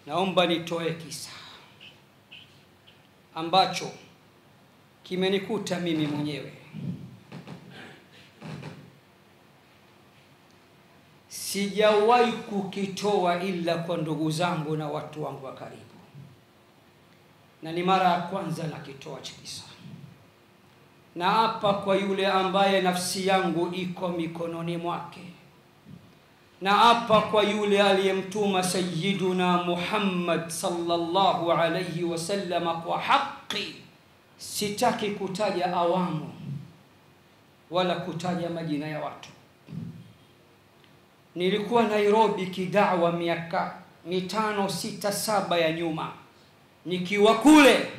naomba nitoe kisa ambacho kimenikuta mimi mwenyewe. Sijawahi kukitoa ila kwa ndugu zangu na watu wangu wa karibu, na ni mara ya kwanza nakitoa kisa. Na hapa kwa yule ambaye nafsi yangu iko mikononi mwake, na hapa kwa yule aliyemtuma Sayyiduna Muhammad sallallahu alayhi wasallam kwa haki, sitaki kutaja awamu wala kutaja majina ya watu. Nilikuwa Nairobi kidawa miaka 5, 6, 7 ya nyuma. Nikiwa kule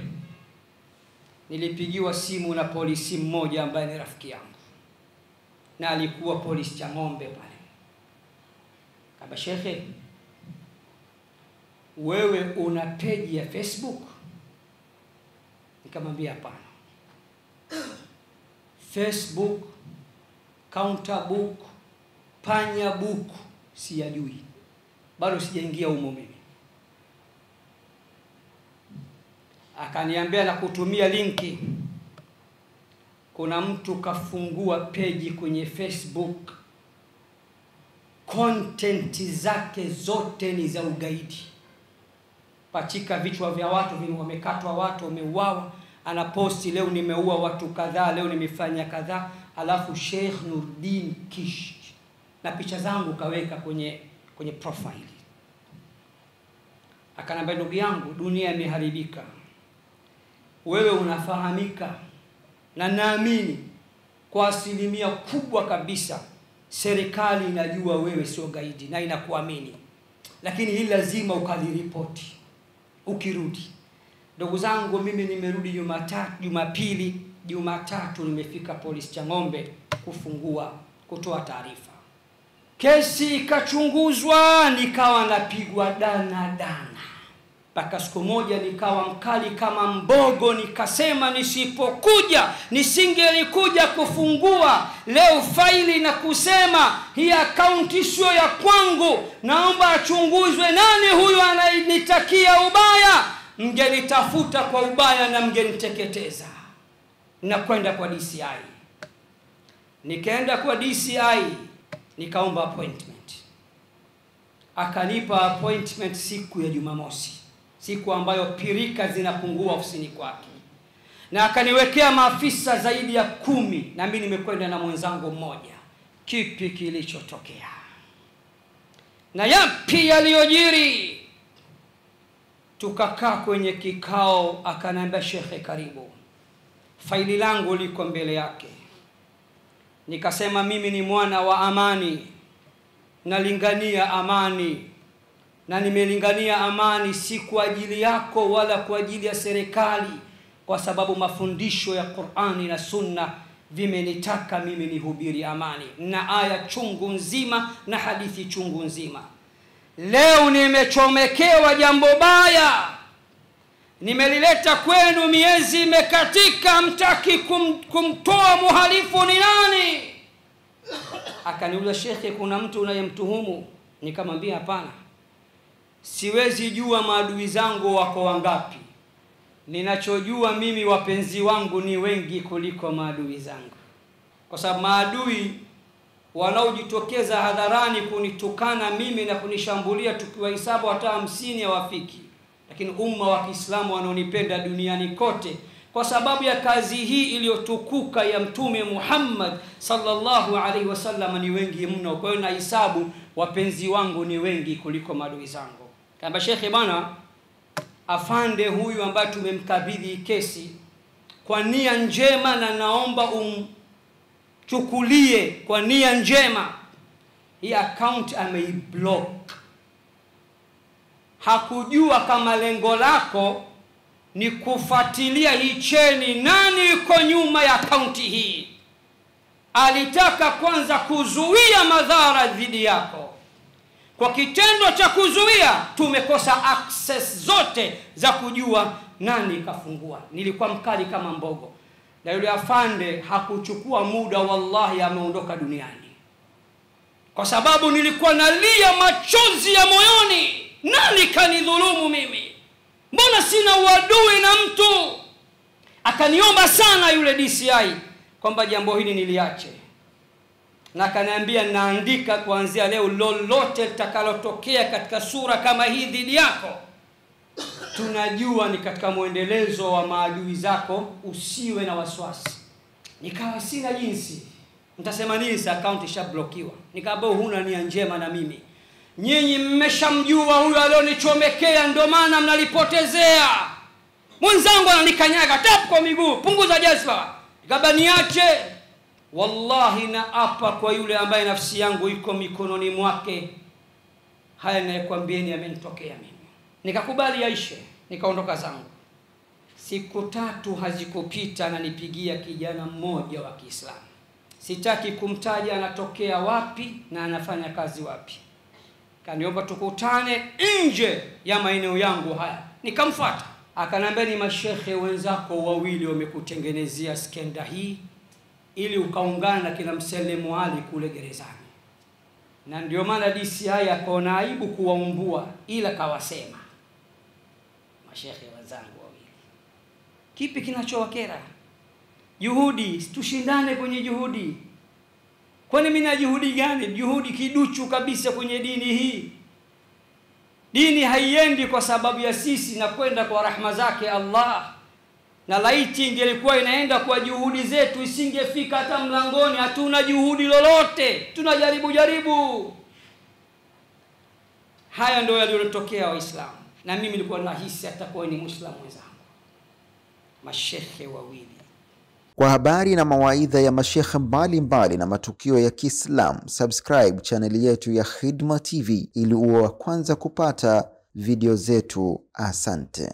nilipigiwa simu na polisi mmoja ambaye ni rafiki yangu, na alikuwa polisi cha ng'ombe pale. Kaba, shekhe, wewe una page ya Facebook? Nikamwambia hapana. Facebook, counter book, panya book siyajui, bado sijaingia humo mimi. Akaniambia na kutumia linki, kuna mtu kafungua page kwenye Facebook, content zake zote ni za ugaidi, pachika vichwa vya watu wamekatwa, watu wameuawa, anaposti leo nimeua watu kadhaa, leo nimefanya kadhaa, alafu Sheikh Nurdin Kish na picha zangu kaweka kwenye profile. Akanambia, ndugu yangu, dunia imeharibika, wewe unafahamika, na naamini kwa asilimia kubwa kabisa serikali inajua wewe sio gaidi na inakuamini, lakini hili lazima ukaliripoti ukirudi. Ndugu zangu, mimi nimerudi Jumapili, Jumatatu nimefika polisi cha ng'ombe kutoa taarifa. Kesi ikachunguzwa, nikawa napigwa dana. Mpaka siku moja nikawa mkali kama mbogo, nikasema nisingelikuja kufungua leo faili na kusema hii akaunti sio ya kwangu, naomba achunguzwe nani huyu ananitakia ubaya, mngenitafuta kwa ubaya na mngeniteketeza. Na kwenda kwa DCI. Nikaenda kwa DCI, nikaomba appointment. Akanipa appointment siku ya Jumamosi, siku ambayo pirika zinapungua ofisini kwake, na akaniwekea maafisa zaidi ya 10, na mimi nimekwenda na mwenzangu mmoja. Kipi kilichotokea na yapi yaliyojiri? Tukakaa kwenye kikao, akanambia, shekhe, karibu, faili langu liko mbele yake. Nikasema, mimi ni mwana wa amani, nalingania amani, na nimelingania amani si kwa ajili yako wala kwa ajili ya serikali, kwa sababu mafundisho ya Qur'ani na Sunna vimenitaka mimi nihubiri amani, na aya chungu nzima na hadithi chungu nzima. Leo nimechomekewa jambo baya, nimelileta kwenu, miezi imekatika, mtaki kumtoa muhalifu ni nani? Akaniuliza, shekhe, kuna mtu unayemtuhumu? Nikamwambia hapana, siwezi jua maadui zangu wako wangapi. Ninachojua mimi, wapenzi wangu ni wengi kuliko maadui zangu, kwa sababu maadui wanaojitokeza hadharani kunitukana mimi na kunishambulia, tukiwahesabu hata 50 hawafiki. Lakini umma wa Kiislamu wanaonipenda duniani kote kwa sababu ya kazi hii iliyotukuka ya Mtume Muhammad sallallahu alaihi wasallam ni wengi mno. Kwa hiyo nahesabu wapenzi wangu ni wengi kuliko maadui zangu. Kamba, shekhe bana, afande huyu ambaye tumemkabidhi kesi kwa nia njema, na naomba umchukulie kwa nia njema, hii account ameiblock. Hakujua kama lengo lako ni kufuatilia hii cheni, nani yuko nyuma ya akaunti hii. Alitaka kwanza kuzuia madhara dhidi yako. Kwa kitendo cha kuzuia, tumekosa access zote za kujua nani kafungua. Nilikuwa mkali kama mbogo, na yule afande hakuchukua muda, wallahi ameondoka duniani, kwa sababu nilikuwa nalia machozi ya moyoni. Nani kanidhulumu mimi? Mbona sina uadui na mtu? Akaniomba sana yule DCI kwamba jambo hili niliache. Na akaniambia naandika kuanzia leo lolote litakalotokea katika sura kama hii dhidi yako, tunajua ni katika muendelezo wa maadui zako, usiwe na wasiwasi. Nikawa sina jinsi. Nitasema nini sa account ishablokiwa? Nikaambia huna nia njema na mimi. Nyinyi mmeshamjua huyo alionichomekea, ndio maana mnalipotezea. Mwenzangu ananikanyaga tap kwa miguu, punguza jazba. Nikaambia niache. Wallahi na apa kwa yule ambaye nafsi yangu iko mikononi mwake, haya ninayokuambieni yamenitokea mimi. Nikakubali yaishe, nikaondoka zangu. Siku 3 hazikupita na nipigia kijana mmoja wa Kiislamu. Sitaki kumtaja anatokea wapi na anafanya kazi wapi. Kaniomba tukutane nje ya maeneo yangu haya. Nikamfuata. Akanambia ni mashekhe wenzako wawili wamekutengenezea skenda hii ili ukaungana na kila Mselemu Ali kule gerezani. Na ndio maana DCI akaona aibu kuwaumbua, ila kawasema mashekhe wenzangu wawili. Kipi kinachowakera? Juhudi, tushindane kwenye juhudi. Kwani mimi na juhudi gani? Juhudi kiduchu kabisa kwenye dini hii. Dini haiendi kwa sababu ya sisi na kwenda kwa rahma zake Allah. Na laiti ingelikuwa inaenda kwa juhudi zetu isingefika hata mlangoni. Hatuna juhudi lolote, tunajaribu. Haya ndio yaliyotokea Waislamu. Na mimi nilikuwa nahisi atakuwa ni Muislamu wenzangu. Mashekhe wawili. Kwa habari na mawaidha ya mashekhe mbalimbali na matukio ya Kiislamu, subscribe channel yetu ya Khidma TV ili uwe wa kwanza kupata video zetu. Asante.